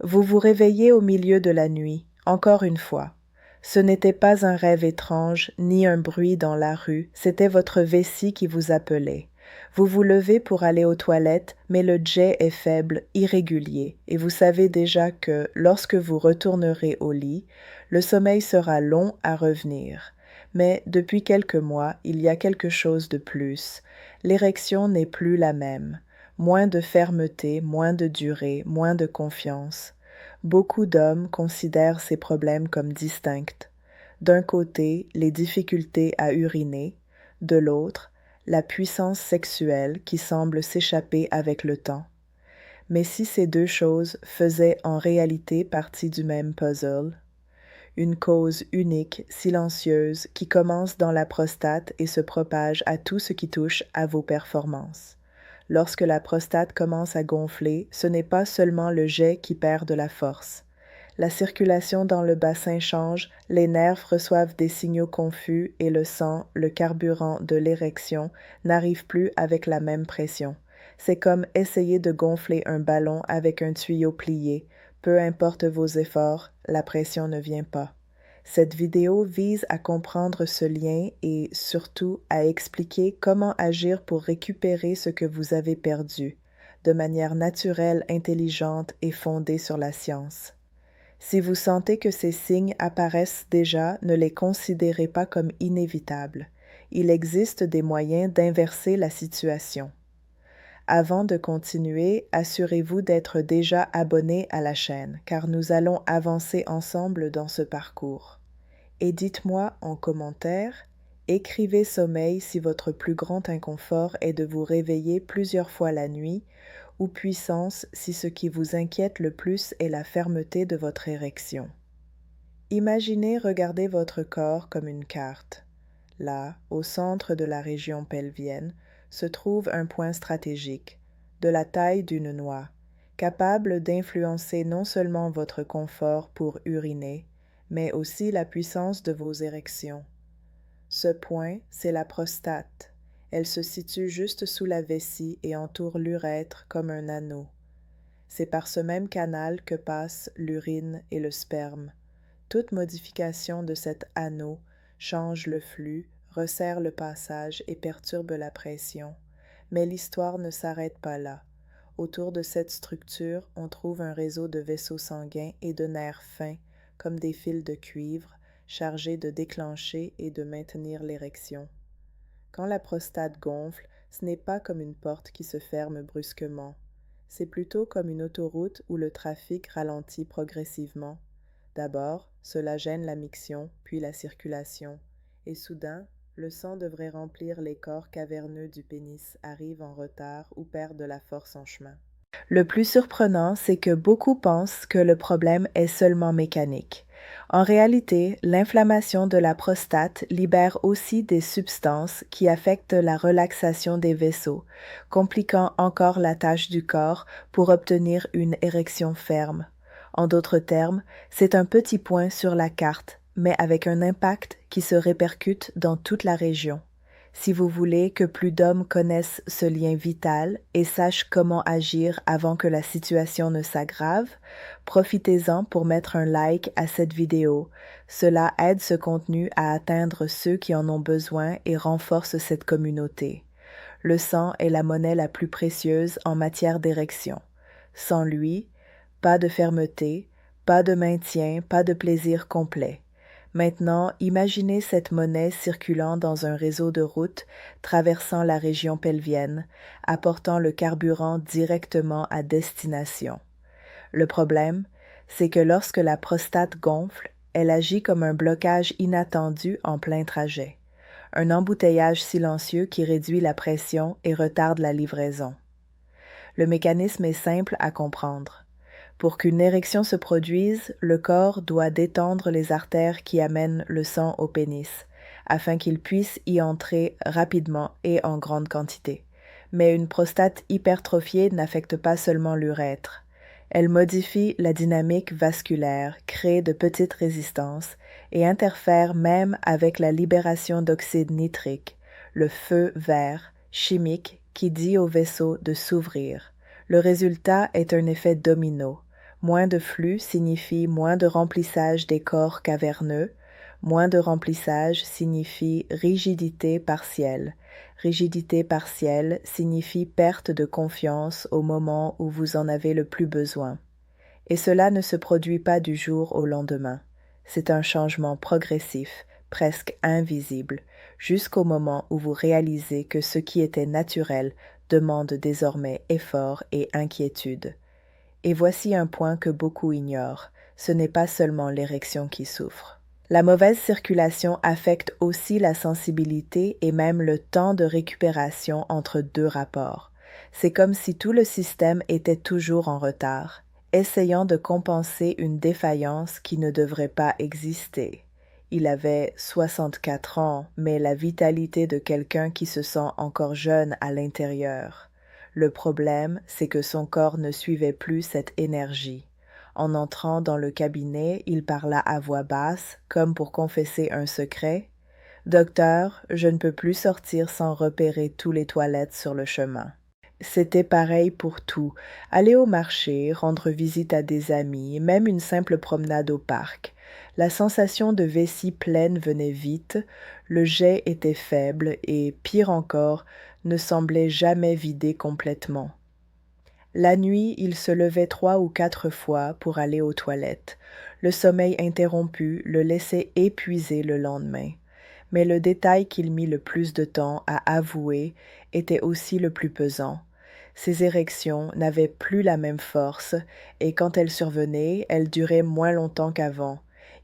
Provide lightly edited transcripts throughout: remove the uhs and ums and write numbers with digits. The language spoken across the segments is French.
Vous vous réveillez au milieu de la nuit, encore une fois. Ce n'était pas un rêve étrange, ni un bruit dans la rue, c'était votre vessie qui vous appelait. Vous vous levez pour aller aux toilettes, mais le jet est faible, irrégulier, et vous savez déjà que, lorsque vous retournerez au lit, le sommeil sera long à revenir. Mais depuis quelques mois, il y a quelque chose de plus. L'érection n'est plus la même. Moins de fermeté, moins de durée, moins de confiance. Beaucoup d'hommes considèrent ces problèmes comme distincts. D'un côté, les difficultés à uriner, de l'autre, la puissance sexuelle qui semble s'échapper avec le temps. Mais si ces deux choses faisaient en réalité partie du même puzzle, une cause unique, silencieuse, qui commence dans la prostate et se propage à tout ce qui touche à vos performances. Lorsque la prostate commence à gonfler, ce n'est pas seulement le jet qui perd de la force. La circulation dans le bassin change, les nerfs reçoivent des signaux confus et le sang, le carburant de l'érection, n'arrive plus avec la même pression. C'est comme essayer de gonfler un ballon avec un tuyau plié. Peu importe vos efforts, la pression ne vient pas. Cette vidéo vise à comprendre ce lien et surtout à expliquer comment agir pour récupérer ce que vous avez perdu, de manière naturelle, intelligente et fondée sur la science. Si vous sentez que ces signes apparaissent déjà, ne les considérez pas comme inévitables. Il existe des moyens d'inverser la situation. Avant de continuer, assurez-vous d'être déjà abonné à la chaîne, car nous allons avancer ensemble dans ce parcours. Et dites-moi en commentaire, écrivez sommeil si votre plus grand inconfort est de vous réveiller plusieurs fois la nuit, ou puissance si ce qui vous inquiète le plus est la fermeté de votre érection. Imaginez regarder votre corps comme une carte. Là, au centre de la région pelvienne, se trouve un point stratégique, de la taille d'une noix, capable d'influencer non seulement votre confort pour uriner, mais aussi la puissance de vos érections. Ce point, c'est la prostate. Elle se situe juste sous la vessie et entoure l'urètre comme un anneau. C'est par ce même canal que passent l'urine et le sperme. Toute modification de cet anneau change le flux, resserre le passage et perturbe la pression. Mais l'histoire ne s'arrête pas là. Autour de cette structure, on trouve un réseau de vaisseaux sanguins et de nerfs fins, comme des fils de cuivre, chargés de déclencher et de maintenir l'érection. Quand la prostate gonfle, ce n'est pas comme une porte qui se ferme brusquement. C'est plutôt comme une autoroute où le trafic ralentit progressivement. D'abord, cela gêne la miction, puis la circulation. Et soudain, le sang devrait remplir les corps caverneux du pénis, arrive en retard ou perd de la force en chemin. Le plus surprenant, c'est que beaucoup pensent que le problème est seulement mécanique. En réalité, l'inflammation de la prostate libère aussi des substances qui affectent la relaxation des vaisseaux, compliquant encore la tâche du corps pour obtenir une érection ferme. En d'autres termes, c'est un petit point sur la carte, mais avec un impact qui se répercute dans toute la région. Si vous voulez que plus d'hommes connaissent ce lien vital et sachent comment agir avant que la situation ne s'aggrave, profitez-en pour mettre un like à cette vidéo. Cela aide ce contenu à atteindre ceux qui en ont besoin et renforce cette communauté. Le sang est la monnaie la plus précieuse en matière d'érection. Sans lui, pas de fermeté, pas de maintien, pas de plaisir complet. Maintenant, imaginez cette monnaie circulant dans un réseau de routes traversant la région pelvienne, apportant le carburant directement à destination. Le problème, c'est que lorsque la prostate gonfle, elle agit comme un blocage inattendu en plein trajet, un embouteillage silencieux qui réduit la pression et retarde la livraison. Le mécanisme est simple à comprendre. Pour qu'une érection se produise, le corps doit détendre les artères qui amènent le sang au pénis, afin qu'il puisse y entrer rapidement et en grande quantité. Mais une prostate hypertrophiée n'affecte pas seulement l'urètre. Elle modifie la dynamique vasculaire, crée de petites résistances et interfère même avec la libération d'oxyde nitrique, le feu vert, chimique, qui dit au vaisseau de s'ouvrir. Le résultat est un effet domino. Moins de flux signifie moins de remplissage des corps caverneux. Moins de remplissage signifie rigidité partielle. Rigidité partielle signifie perte de confiance au moment où vous en avez le plus besoin. Et cela ne se produit pas du jour au lendemain. C'est un changement progressif, presque invisible, jusqu'au moment où vous réalisez que ce qui était naturel demande désormais effort et inquiétude. Et voici un point que beaucoup ignorent, ce n'est pas seulement l'érection qui souffre. La mauvaise circulation affecte aussi la sensibilité et même le temps de récupération entre deux rapports. C'est comme si tout le système était toujours en retard, essayant de compenser une défaillance qui ne devrait pas exister. Il avait 64 ans, mais la vitalité de quelqu'un qui se sent encore jeune à l'intérieur. Le problème, c'est que son corps ne suivait plus cette énergie. En entrant dans le cabinet, il parla à voix basse, comme pour confesser un secret. « Docteur, je ne peux plus sortir sans repérer tous les toilettes sur le chemin. » C'était pareil pour tout. Aller au marché, rendre visite à des amis, même une simple promenade au parc. La sensation de vessie pleine venait vite, le jet était faible et, pire encore, ne semblait jamais vidé complètement. La nuit, il se levait 3 ou 4 fois pour aller aux toilettes. Le sommeil interrompu le laissait épuisé le lendemain. Mais le détail qu'il mit le plus de temps à avouer était aussi le plus pesant. Ses érections n'avaient plus la même force, et quand elles survenaient, elles duraient moins longtemps qu'avant.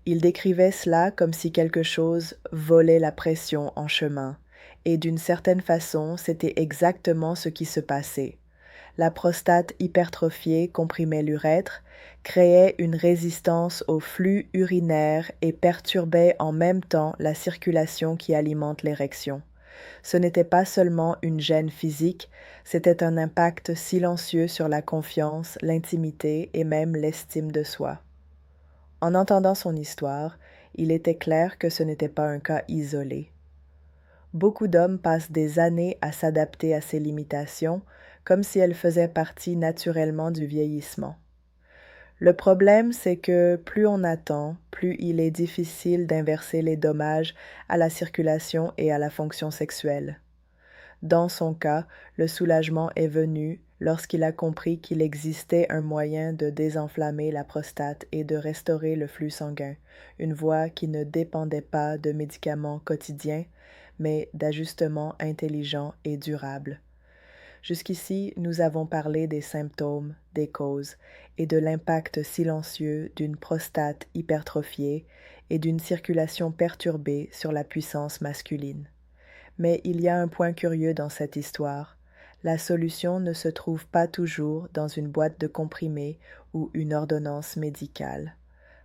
Il décrivait cela comme si quelque chose volait la pression en chemin, et d'une certaine façon, c'était exactement ce qui se passait. La prostate hypertrophiée comprimait l'urètre, créait une résistance au flux urinaire et perturbait en même temps la circulation qui alimente l'érection. Ce n'était pas seulement une gêne physique, c'était un impact silencieux sur la confiance, l'intimité et même l'estime de soi. En entendant son histoire, il était clair que ce n'était pas un cas isolé. Beaucoup d'hommes passent des années à s'adapter à ces limitations, comme si elles faisaient partie naturellement du vieillissement. Le problème, c'est que plus on attend, plus il est difficile d'inverser les dommages à la circulation et à la fonction sexuelle. Dans son cas, le soulagement est venu lorsqu'il a compris qu'il existait un moyen de désenflammer la prostate et de restaurer le flux sanguin, une voie qui ne dépendait pas de médicaments quotidiens, mais d'ajustements intelligents et durables. Jusqu'ici, nous avons parlé des symptômes, des causes et de l'impact silencieux d'une prostate hypertrophiée et d'une circulation perturbée sur la puissance masculine. Mais il y a un point curieux dans cette histoire. La solution ne se trouve pas toujours dans une boîte de comprimés ou une ordonnance médicale.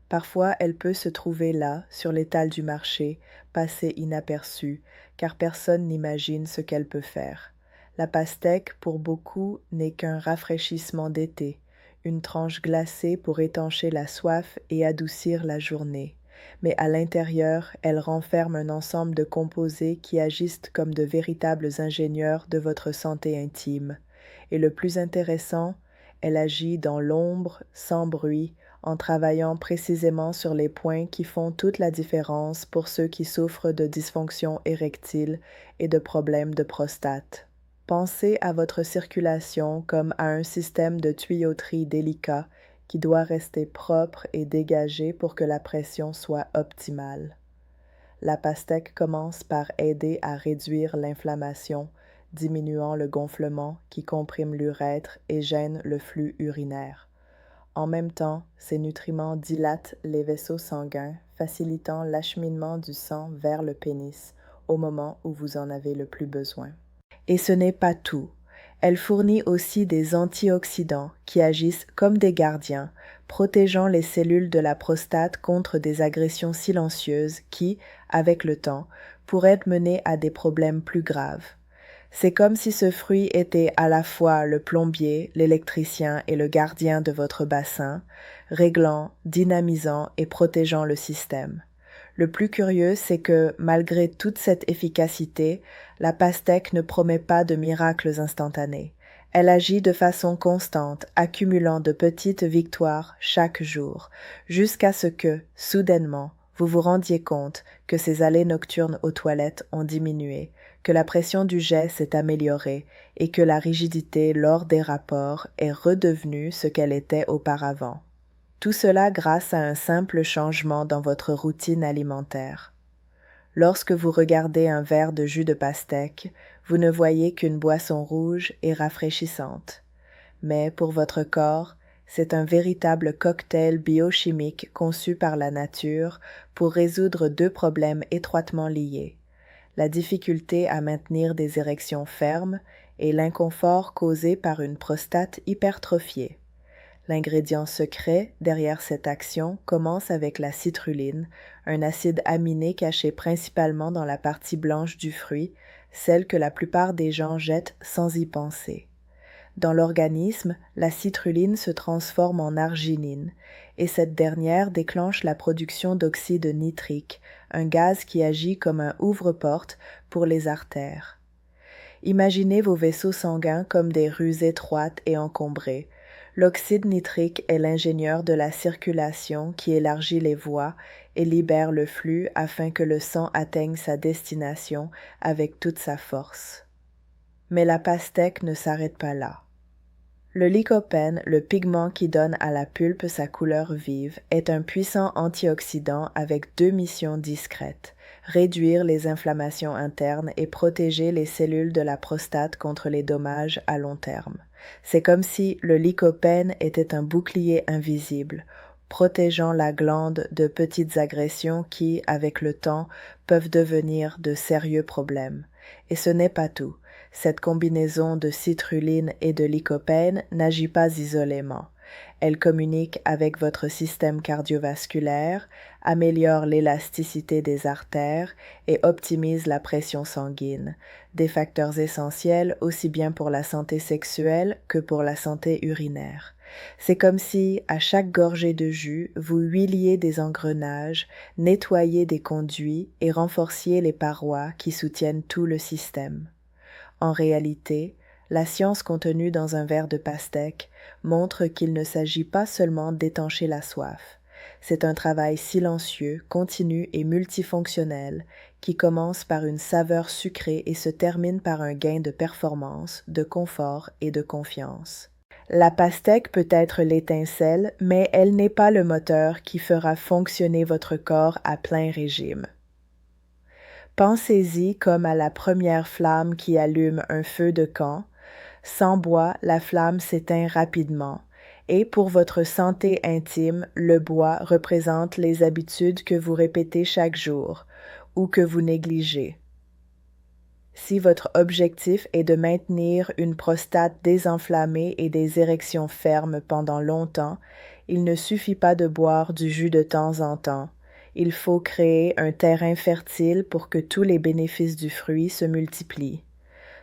Parfois, elle peut se trouver là, sur l'étal du marché, passée inaperçue, car personne n'imagine ce qu'elle peut faire. La pastèque, pour beaucoup, n'est qu'un rafraîchissement d'été, une tranche glacée pour étancher la soif et adoucir la journée. Mais à l'intérieur, elle renferme un ensemble de composés qui agissent comme de véritables ingénieurs de votre santé intime. Et le plus intéressant, elle agit dans l'ombre, sans bruit, en travaillant précisément sur les points qui font toute la différence pour ceux qui souffrent de dysfonction érectile et de problèmes de prostate. Pensez à votre circulation comme à un système de tuyauterie délicat qui doit rester propre et dégagé pour que la pression soit optimale. La pastèque commence par aider à réduire l'inflammation, diminuant le gonflement qui comprime l'urètre et gêne le flux urinaire. En même temps, ces nutriments dilatent les vaisseaux sanguins, facilitant l'acheminement du sang vers le pénis au moment où vous en avez le plus besoin. Et ce n'est pas tout. Elle fournit aussi des antioxydants qui agissent comme des gardiens, protégeant les cellules de la prostate contre des agressions silencieuses qui, avec le temps, pourraient mener à des problèmes plus graves. C'est comme si ce fruit était à la fois le plombier, l'électricien et le gardien de votre bassin, réglant, dynamisant et protégeant le système. Le plus curieux, c'est que, malgré toute cette efficacité, la pastèque ne promet pas de miracles instantanés. Elle agit de façon constante, accumulant de petites victoires chaque jour, jusqu'à ce que, soudainement, vous vous rendiez compte que ces allées nocturnes aux toilettes ont diminué, que la pression du jet s'est améliorée et que la rigidité lors des rapports est redevenue ce qu'elle était auparavant. Tout cela grâce à un simple changement dans votre routine alimentaire. Lorsque vous regardez un verre de jus de pastèque, vous ne voyez qu'une boisson rouge et rafraîchissante. Mais pour votre corps, c'est un véritable cocktail biochimique conçu par la nature pour résoudre deux problèmes étroitement liés: la difficulté à maintenir des érections fermes et l'inconfort causé par une prostate hypertrophiée. L'ingrédient secret derrière cette action commence avec la citrulline, un acide aminé caché principalement dans la partie blanche du fruit, celle que la plupart des gens jettent sans y penser. Dans l'organisme, la citrulline se transforme en arginine, et cette dernière déclenche la production d'oxyde nitrique, un gaz qui agit comme un ouvre-porte pour les artères. Imaginez vos vaisseaux sanguins comme des rues étroites et encombrées. L'oxyde nitrique est l'ingénieur de la circulation qui élargit les voies et libère le flux afin que le sang atteigne sa destination avec toute sa force. Mais la pastèque ne s'arrête pas là. Le lycopène, le pigment qui donne à la pulpe sa couleur vive, est un puissant antioxydant avec deux missions discrètes: réduire les inflammations internes et protéger les cellules de la prostate contre les dommages à long terme. C'est comme si le lycopène était un bouclier invisible, protégeant la glande de petites agressions qui, avec le temps, peuvent devenir de sérieux problèmes. Et ce n'est pas tout. Cette combinaison de citrulline et de lycopène n'agit pas isolément. Elle communique avec votre système cardiovasculaire, améliore l'élasticité des artères et optimise la pression sanguine, des facteurs essentiels aussi bien pour la santé sexuelle que pour la santé urinaire. C'est comme si, à chaque gorgée de jus, vous huiliez des engrenages, nettoyiez des conduits et renforciez les parois qui soutiennent tout le système. En réalité, la science contenue dans un verre de pastèque montre qu'il ne s'agit pas seulement d'étancher la soif. C'est un travail silencieux, continu et multifonctionnel qui commence par une saveur sucrée et se termine par un gain de performance, de confort et de confiance. La pastèque peut être l'étincelle, mais elle n'est pas le moteur qui fera fonctionner votre corps à plein régime. Pensez-y comme à la première flamme qui allume un feu de camp. Sans bois, la flamme s'éteint rapidement. Et pour votre santé intime, le bois représente les habitudes que vous répétez chaque jour ou que vous négligez. Si votre objectif est de maintenir une prostate désenflammée et des érections fermes pendant longtemps, il ne suffit pas de boire du jus de temps en temps. Il faut créer un terrain fertile pour que tous les bénéfices du fruit se multiplient.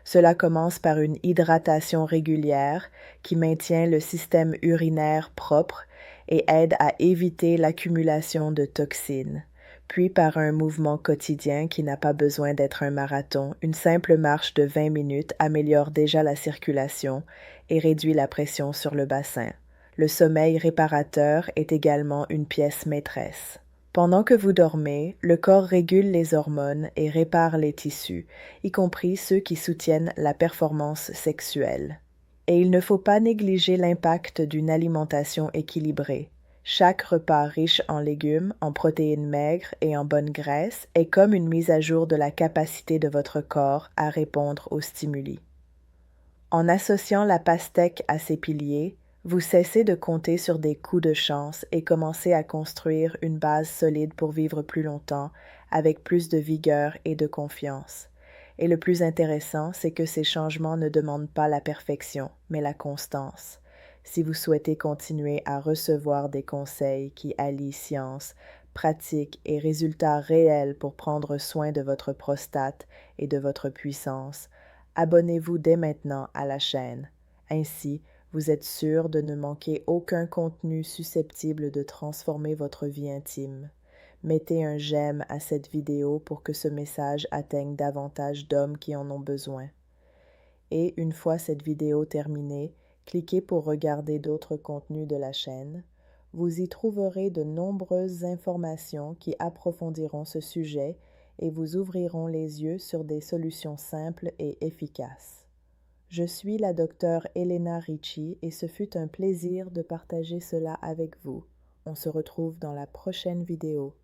Cela commence par une hydratation régulière qui maintient le système urinaire propre et aide à éviter l'accumulation de toxines. Puis par un mouvement quotidien qui n'a pas besoin d'être un marathon, une simple marche de 20 minutes améliore déjà la circulation et réduit la pression sur le bassin. Le sommeil réparateur est également une pièce maîtresse. Pendant que vous dormez, le corps régule les hormones et répare les tissus, y compris ceux qui soutiennent la performance sexuelle. Et il ne faut pas négliger l'impact d'une alimentation équilibrée. Chaque repas riche en légumes, en protéines maigres et en bonnes graisses est comme une mise à jour de la capacité de votre corps à répondre aux stimuli. En associant la pastèque à ces piliers, vous cessez de compter sur des coups de chance et commencez à construire une base solide pour vivre plus longtemps, avec plus de vigueur et de confiance. Et le plus intéressant, c'est que ces changements ne demandent pas la perfection, mais la constance. Si vous souhaitez continuer à recevoir des conseils qui allient science, pratique et résultats réels pour prendre soin de votre prostate et de votre puissance, abonnez-vous dès maintenant à la chaîne. Ainsi, vous êtes sûr de ne manquer aucun contenu susceptible de transformer votre vie intime. Mettez un j'aime à cette vidéo pour que ce message atteigne davantage d'hommes qui en ont besoin. et une fois cette vidéo terminée, cliquez pour regarder d'autres contenus de la chaîne. Vous y trouverez de nombreuses informations qui approfondiront ce sujet et vous ouvriront les yeux sur des solutions simples et efficaces. Je suis la docteure Elena Ricci et ce fut un plaisir de partager cela avec vous. On se retrouve dans la prochaine vidéo.